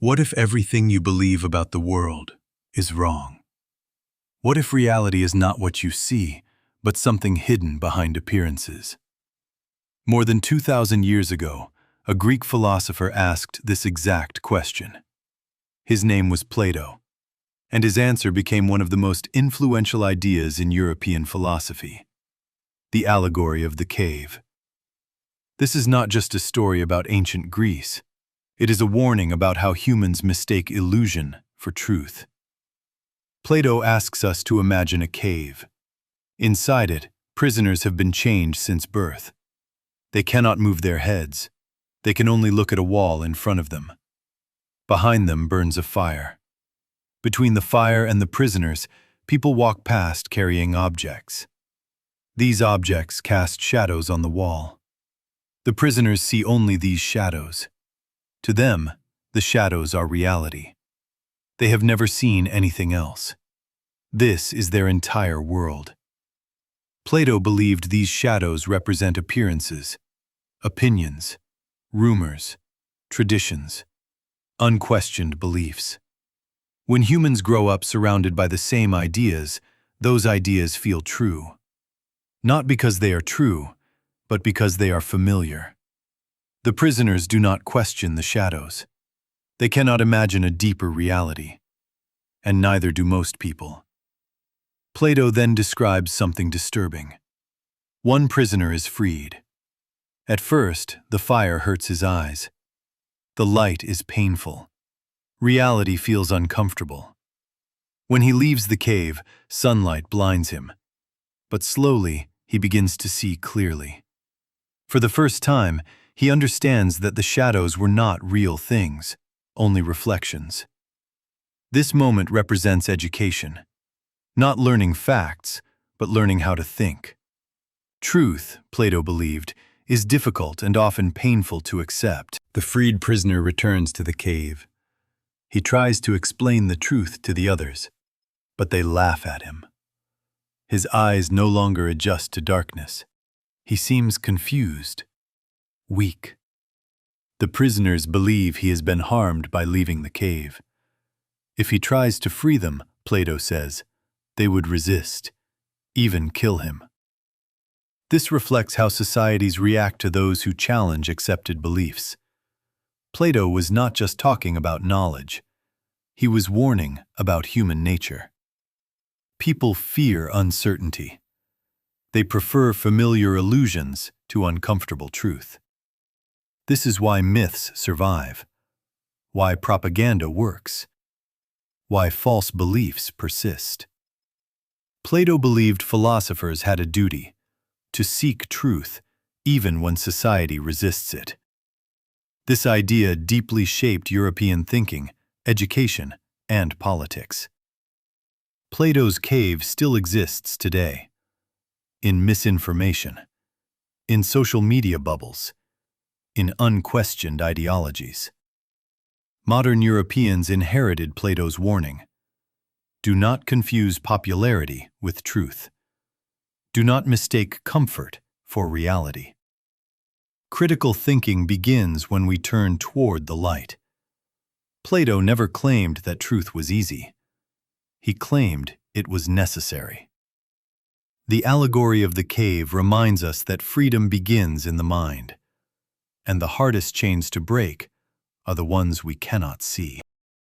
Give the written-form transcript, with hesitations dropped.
What if everything you believe about the world is wrong? What if reality is not what you see, but something hidden behind appearances? More than 2,000 years ago, a Greek philosopher asked this exact question. His name was Plato, and his answer became one of the most influential ideas in European philosophy: the allegory of the cave. This is not just a story about ancient Greece. It is a warning about how humans mistake illusion for truth. Plato asks us to imagine a cave. Inside it, prisoners have been chained since birth. They cannot move their heads. They can only look at a wall in front of them. Behind them burns a fire. Between the fire and the prisoners, people walk past carrying objects. These objects cast shadows on the wall. The prisoners see only these shadows. To them, the shadows are reality. They have never seen anything else. This is their entire world. Plato believed these shadows represent appearances, opinions, rumors, traditions, unquestioned beliefs. When humans grow up surrounded by the same ideas, those ideas feel true. Not because they are true, but because they are familiar. The prisoners do not question the shadows. They cannot imagine a deeper reality, and neither do most people. Plato then describes something disturbing. One prisoner is freed. At first, the fire hurts his eyes. The light is painful. Reality feels uncomfortable. When he leaves the cave, sunlight blinds him. But slowly, he begins to see clearly. For the first time, he understands that the shadows were not real things, only reflections. This moment represents education. Not learning facts, but learning how to think. Truth, Plato believed, is difficult and often painful to accept. The freed prisoner returns to the cave. He tries to explain the truth to the others, but they laugh at him. His eyes no longer adjust to darkness. He seems confused, weak. The prisoners believe he has been harmed by leaving the cave. If he tries to free them, Plato says, they would resist, even kill him. This reflects how societies react to those who challenge accepted beliefs. Plato was not just talking about knowledge. He was warning about human nature. People fear uncertainty. They prefer familiar illusions to uncomfortable truth. This is why myths survive, why propaganda works, why false beliefs persist. Plato believed philosophers had a duty to seek truth even when society resists it. This idea deeply shaped European thinking, education, and politics. Plato's cave still exists today, in misinformation, in social media bubbles, in unquestioned ideologies. Modern Europeans inherited Plato's warning. Do not confuse popularity with truth. Do not mistake comfort for reality. Critical thinking begins when we turn toward the light. Plato never claimed that truth was easy. He claimed it was necessary. The allegory of the cave reminds us that freedom begins in the mind, and the hardest chains to break are the ones we cannot see.